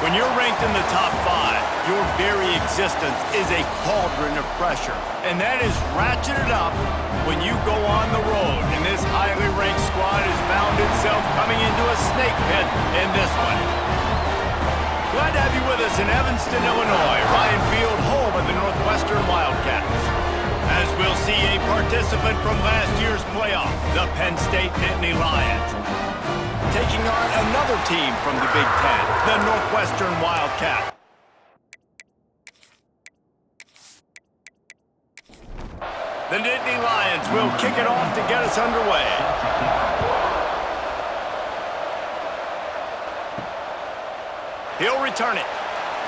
When you're ranked in the top 5, your very existence is a cauldron of pressure. And that is ratcheted up when you go on the road. And this highly ranked squad has found itself coming into a snake pit in this one. Glad to have you with us in Evanston, Illinois. Ryan Field, home of the Northwestern Wildcats. As we'll see a participant from last year's playoff, the Penn State Nittany Lions, taking on another team from the Big Ten, the Northwestern Wildcats. The Nittany Lions will kick it off to get us underway. He'll return it.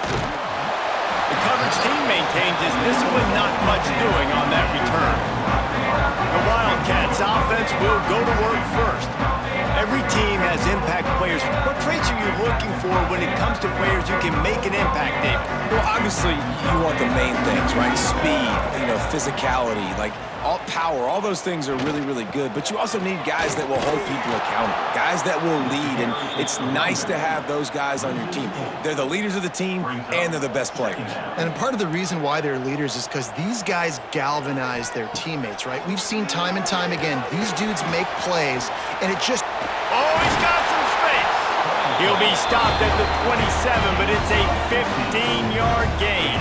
The coverage team maintains his discipline, not much doing on that return. The Wildcats offense will go to work first. Every team has impact players. What traits are you looking for when it comes to players who can make an impact, David? Well, obviously, you want the main things, right? Speed, physicality, all power. All those things are really, really good. But you also need guys that will hold people accountable, guys that will lead. And it's nice to have those guys on your team. They're the leaders of the team, and they're the best players. And part of the reason why they're leaders is because these guys galvanize their teammates, right? We've seen time and time again, these dudes make plays, and it just... Oh, he's got some space. He'll be stopped at the 27, but it's a 15-yard gain.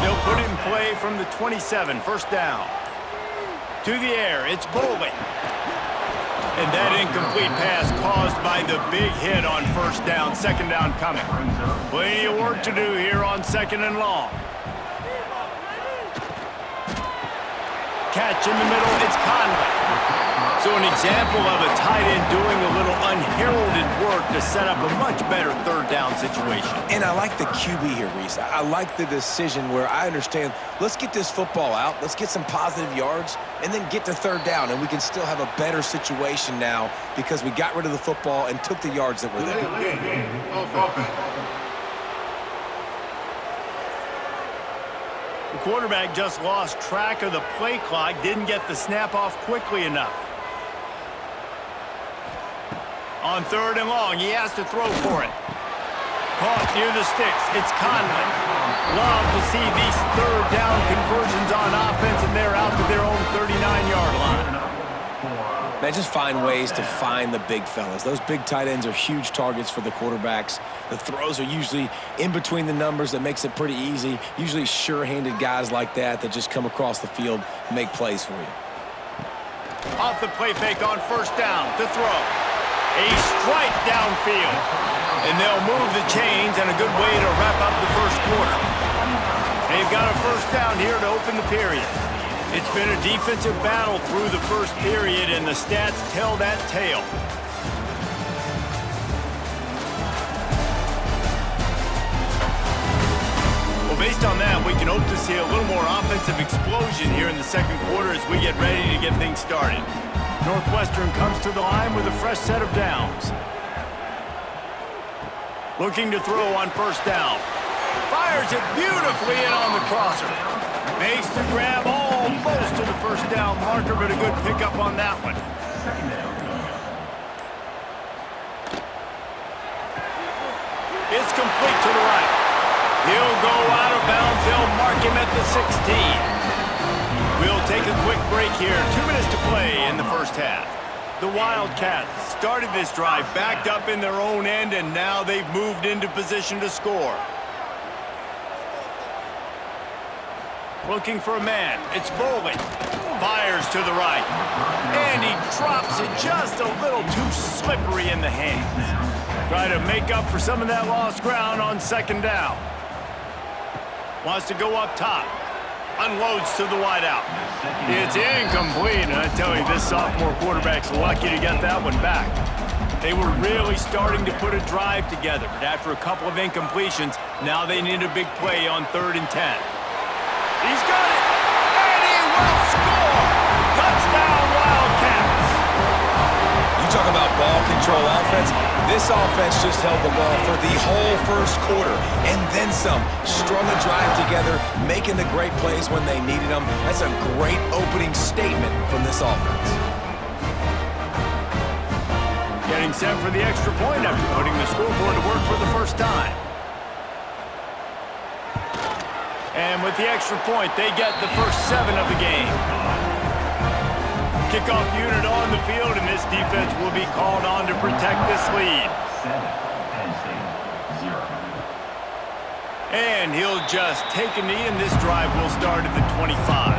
They'll put it in play from the 27, first down. To the air, it's Bowling. And that incomplete pass caused by the big hit on first down, second down coming. Plenty of work to do here on second and long. Catch in the middle, it's Conley. So an example of a tight end doing a little unheralded work to set up a much better third down situation. And I like the QB here, Reese. I like the decision where I understand, let's get this football out, let's get some positive yards, and then get to third down, and we can still have a better situation now because we got rid of the football and took the yards that were there. The quarterback just lost track of the play clock, didn't get the snap off quickly enough. On third and long, he has to throw for it. Caught near the sticks, it's Conley. Love to see these third down conversions on offense, and they're out to their own 39-yard line. Man, just find ways to find the big fellas. Those big tight ends are huge targets for the quarterbacks. The throws are usually in between the numbers. That makes it pretty easy. Usually sure-handed guys like that just come across the field and make plays for you. Off the play fake on first down to throw. A strike downfield. And they'll move the chains, and a good way to wrap up the first quarter. They've got a first down here to open the period. It's been a defensive battle through the first period, and the stats tell that tale. Well, based on that, we can hope to see a little more offensive explosion here in the second quarter as we get ready to get things started. Northwestern comes to the line with a fresh set of downs. Looking to throw on first down. Fires it beautifully in on the crosser. Makes the grab almost to the first down marker, but a good pickup on that one. It's complete to the right. He'll go out of bounds. They'll mark him at the 16. We'll take a quick break here. 2 minutes to play in the first half. The Wildcats started this drive backed up in their own end, and now they've moved into position to score. Looking for a man. It's Bowling. Fires to the right. And he drops it just a little too slippery in the hands. Try to make up for some of that lost ground on second down. Wants to go up top. Unloads to the wideout. It's incomplete, and I tell you, this sophomore quarterback's lucky to get that one back. They were really starting to put a drive together, but after a couple of incompletions, now they need a big play on 3rd and 10. He's got it, and he will score! Touchdown, Wildcats! You talk about ball control offense. This offense just held the ball for the whole first quarter, and then some. Strung a drive together, making the great plays when they needed them. That's a great opening statement from this offense. Getting getting set for the extra point after putting the scoreboard to work for the first time. And with the extra point, they get the first 7 of the game. Kickoff unit on the field, and this defense will be called on to protect this lead. And he'll just take a knee, and this drive will start at the 25.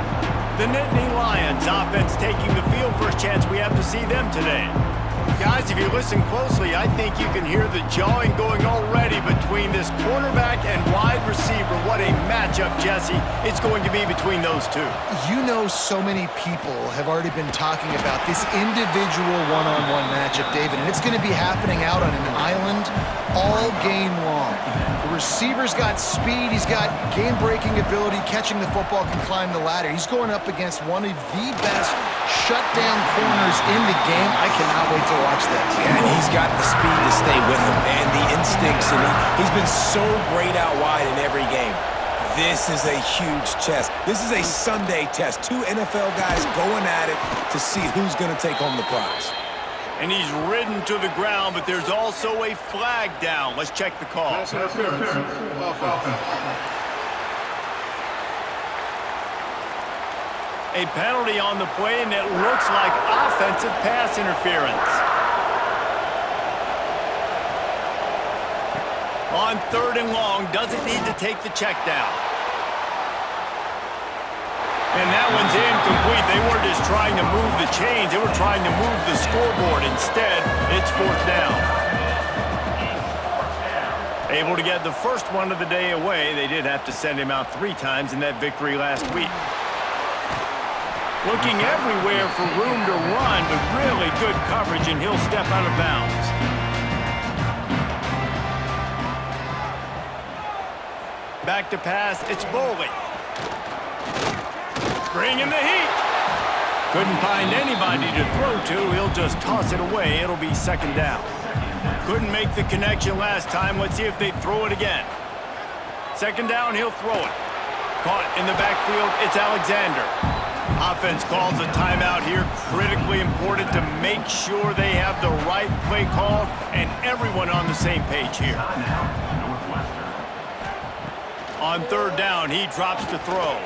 The Nittany Lions offense taking the field. First chance we have to see them today. Guys, if you listen closely, I think you can hear the jawing going already between this quarterback and wide receiver. What a matchup, Jesse, it's going to be between those two. You know, so many people have already been talking about this individual one-on-one matchup, David, and it's going to be happening out on an island all game long. The receiver's got speed, he's got game-breaking ability, catching the football, can climb the ladder. He's going up against one of the best shutdown corners in the game. I cannot wait to watch this. Yeah, and he's got the speed to stay with him and the instincts, and he's been so great out wide in every game. This is a huge test. This is a Sunday test. 2 NFL guys going at it to see who's going to take home the prize. And he's ridden to the ground, but there's also a flag down. Let's check the call. A penalty on the play, and it looks like offensive pass interference. On 3rd and long, doesn't need to take the check down. And that one's incomplete. They weren't just trying to move the chains. They were trying to move the scoreboard. Instead, it's 4th down. Able to get the first one of the day away. They did have to send him out 3 times in that victory last week. Looking everywhere for room to run, but really good coverage, and he'll step out of bounds. Back to pass, it's Boley. Bringing the heat. Couldn't find anybody to throw to. He'll just toss it away. It'll be 2nd down. Couldn't make the connection last time. Let's see if they throw it again. 2nd down, he'll throw it. Caught in the backfield, it's Alexander. Offense calls a timeout here. Critically important to make sure they have the right play call and everyone on the same page here. On 3rd down, he drops to throw.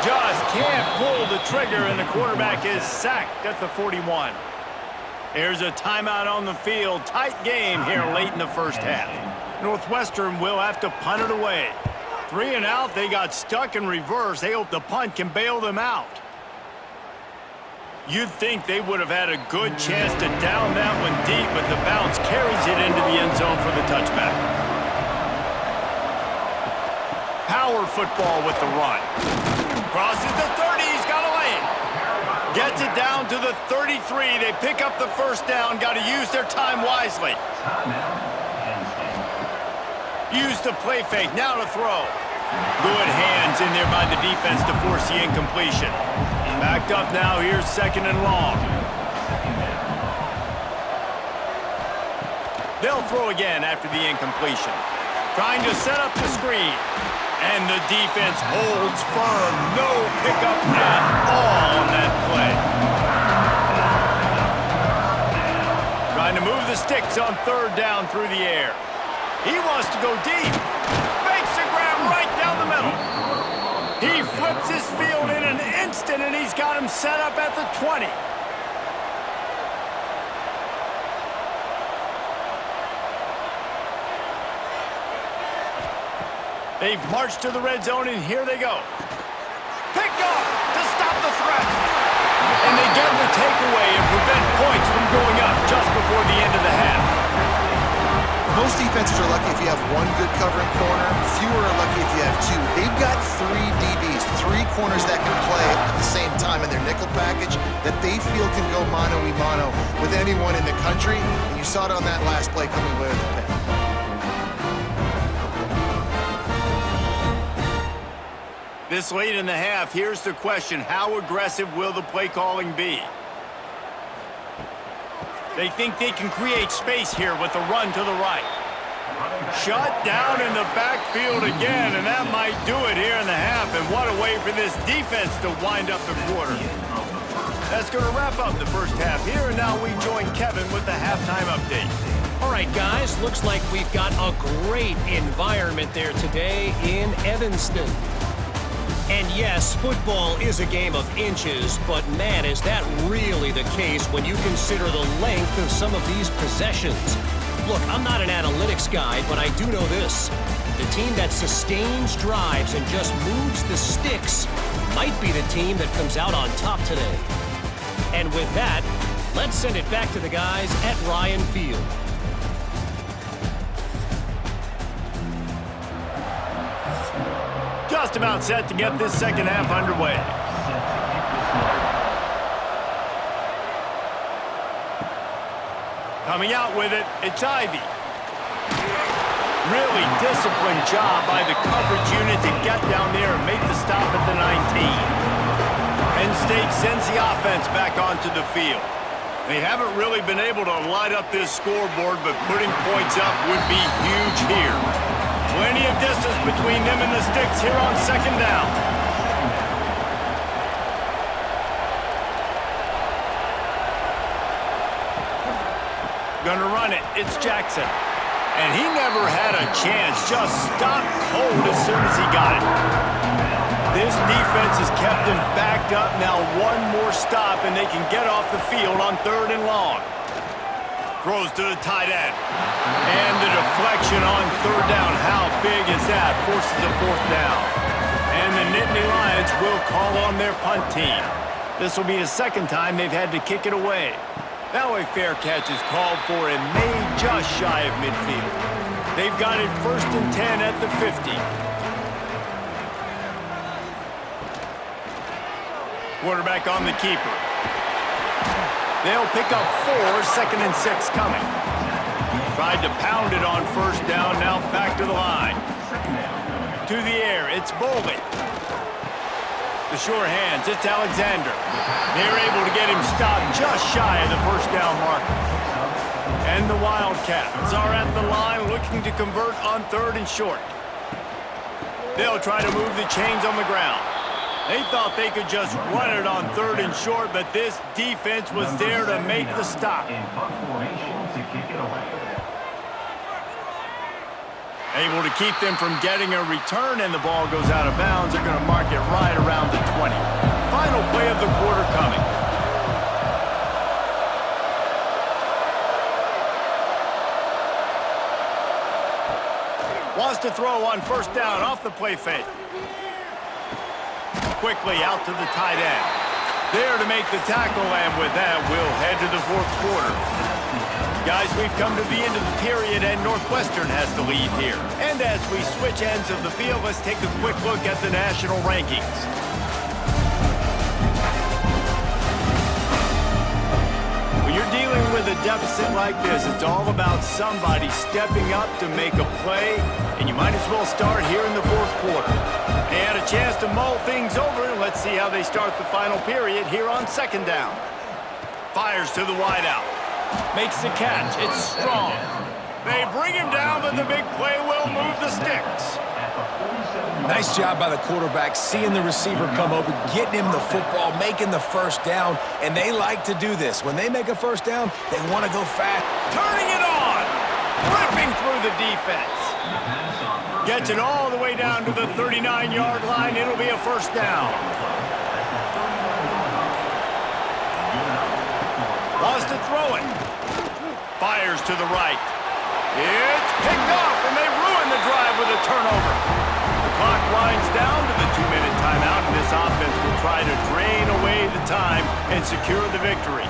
Just can't pull the trigger, and the quarterback is sacked at the 41. There's a timeout on the field. Tight game here late in the first half. Northwestern will have to punt it away. 3 and out, they got stuck in reverse. They hope the punt can bail them out. You'd think they would have had a good chance to down that one deep, but the bounce carries it into the end zone for the touchback. Power football with the run. Crosses the 30, he's got a lane. Gets it down to the 33. They pick up the first down. Got to use their time wisely. Use the play fake. Now to throw. Good hands in there by the defense to force the incompletion. Backed up now. Here's 2nd and long. They'll throw again after the incompletion. Trying to set up the screen. And the defense holds firm. No pickup at all on that play. Trying to move the sticks on 3rd down through the air. He wants to go deep. Makes a grab right down the middle. He flips his field in an instant, and he's got him set up at the 20. They've marched to the red zone, and here they go. Picked off to stop the threat. And they get the takeaway and prevent points from going up just before the end of the half. Most defenses are lucky if you have one good covering corner. Fewer are lucky if you have 2. They've got 3 DBs, 3 corners that can play at the same time in their nickel package that they feel can go mano-a-mano with anyone in the country. And you saw it on that last play coming away with the pick. This late in the half, here's the question. How aggressive will the play calling be? They think they can create space here with a run to the right. Shut down in the backfield again, and that might do it here in the half. And what a way for this defense to wind up the quarter. That's going to wrap up the first half here, and now we join Kevin with the halftime update. All right, guys, looks like we've got a great environment there today in Evanston. And yes, football is a game of inches, but man, is that really the case when you consider the length of some of these possessions. Look, I'm not an analytics guy, but I do know this. The team that sustains drives and just moves the sticks might be the team that comes out on top today. And with that, let's send it back to the guys at Ryan Field. Just about set to get this second half underway. Coming out with it, it's Ivy. Really disciplined job by the coverage unit to get down there and make the stop at the 19. Penn State sends the offense back onto the field. They haven't really been able to light up this scoreboard, but putting points up would be huge here. Plenty of distance between them and the sticks here on second down. Gonna run it. It's Jackson. And he never had a chance. Just stopped cold as soon as he got it. This defense has kept him backed up. Now one more stop, and they can get off the field on 3rd and long. Throws to the tight end. And the deflection on 3rd down. How big is that? Forces a 4th down. And the Nittany Lions will call on their punt team. This will be the second time they've had to kick it away. Now a fair catch is called for and made just shy of midfield. They've got it 1st and 10 at the 50. Quarterback on the keeper. They'll pick up 4, 2nd and 6 coming. Tried to pound it on 1st down, now back to the line. To the air, it's Bolden. The sure hands, it's Alexander. They're able to get him stopped just shy of the 1st down marker. And the Wildcats are at the line looking to convert on 3rd and short. They'll try to move the chains on the ground. They thought they could just run it on 3rd and short, but this defense was there to make the stop. Able to keep them from getting a return, and the ball goes out of bounds. They're going to mark it right around the 20. Final play of the quarter coming. Wants to throw on 1st down off the play fake. Quickly out to the tight end. There to make the tackle, and with that, we'll head to the 4th quarter. Guys, we've come to the end of the period, and Northwestern has the lead here. And as we switch ends of the field, let's take a quick look at the national rankings. When you're dealing with a deficit like this, it's all about somebody stepping up to make a play, and you might as well start here in the 4th quarter. They had a chance to mull things over, and let's see how they start the final period here on 2nd down. Fires to the wideout. Makes the catch. It's strong. They bring him down, but the big play will move the sticks. Nice job by the quarterback, seeing the receiver come over, getting him the football, making the 1st down, and they like to do this. When they make a 1st down, they want to go fast. Turning it on! Ripping through the defense. Gets it all the way down to the 39-yard line. It'll be a 1st down. Wants to throw it. Fires to the right. It's picked off, and they ruin the drive with a turnover. The clock winds down to the 2-minute timeout, and this offense will try to drain away the time and secure the victory.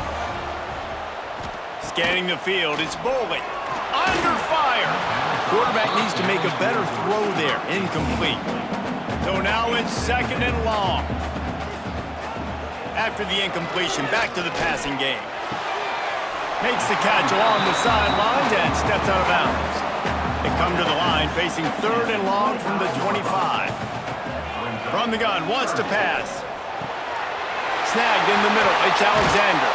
Scanning the field, it's Bolden. Under fire. Quarterback needs to make a better throw there. Incomplete. So now it's 2nd and long. After the incompletion, back to the passing game. Makes the catch along the sidelines and steps out of bounds. They come to the line facing 3rd and long from the 25. From the gun, wants to pass. Snagged in the middle, it's Alexander.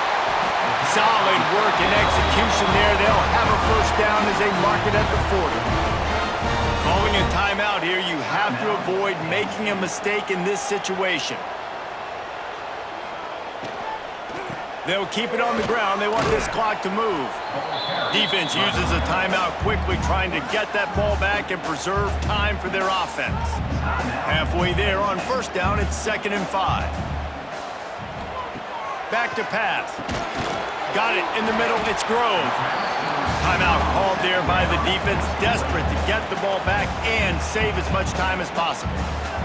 Solid work and execution there. They'll have a 1st down as they mark it at the 40. Calling a timeout here, you have to avoid making a mistake in this situation. They'll keep it on the ground. They want this clock to move. Defense uses a timeout quickly, trying to get that ball back and preserve time for their offense. Halfway there on first down, it's 2nd and 5. Back to pass. Got it in the middle. It's Grove. Timeout called there by the defense, desperate to get the ball back and save as much time as possible.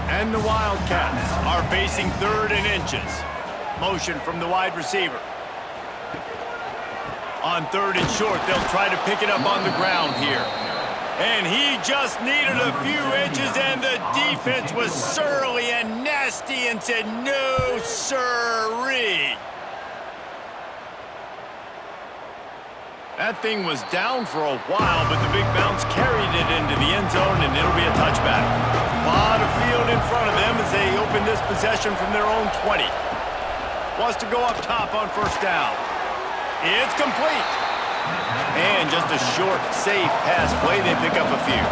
And the Wildcats are facing 3rd and inches. Motion from the wide receiver. On 3rd and short, they'll try to pick it up on the ground here. And he just needed a few inches, and the defense was surly and nasty and said, no, sirree. That thing was down for a while, but the big bounce carried it into the end zone, and it'll be a touchback. A lot of field in front of them as they open this possession from their own 20. Wants to go up top on first down. It's complete. And just a short, safe pass play. They pick up a few.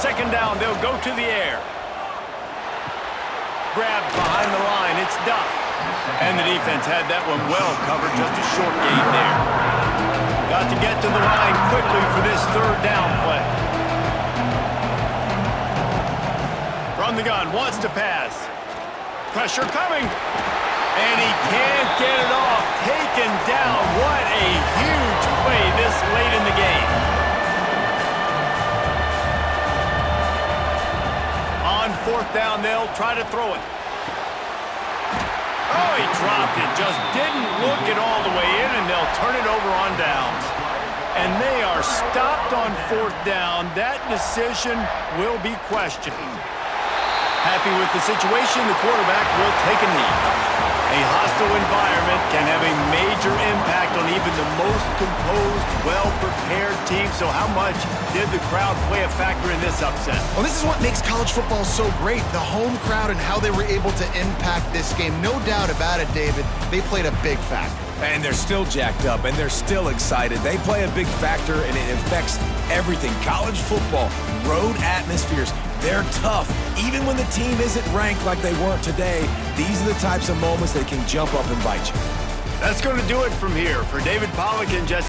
Second down, they'll go to the air. Grabbed behind the line. It's Duff. And the defense had that one well covered. Just a short gain there. Got to get to the line quickly for this 3rd down play. From the gun, wants to pass. Pressure coming. And he can't get it off. Taken down. What a huge play this late in the game. On 4th down, they'll try to throw it. Oh, he dropped it. Just didn't look it all the way in, and they'll turn it over on downs. And they are stopped on 4th down. That decision will be questioned. Happy with the situation, the quarterback will take a knee. A hostile environment can have a major impact on even the most composed, well-prepared team. So how much did the crowd play a factor in this upset? Well, this is what makes college football so great, the home crowd and how they were able to impact this game. No doubt about it, David. They played a big factor. And they're still jacked up, and they're still excited. They play a big factor, and it affects everything. College football, road atmospheres, they're tough. Even when the team isn't ranked like they weren't today, these are the types of moments that can jump up and bite you. That's going to do it from here. For David Pollack and Jesse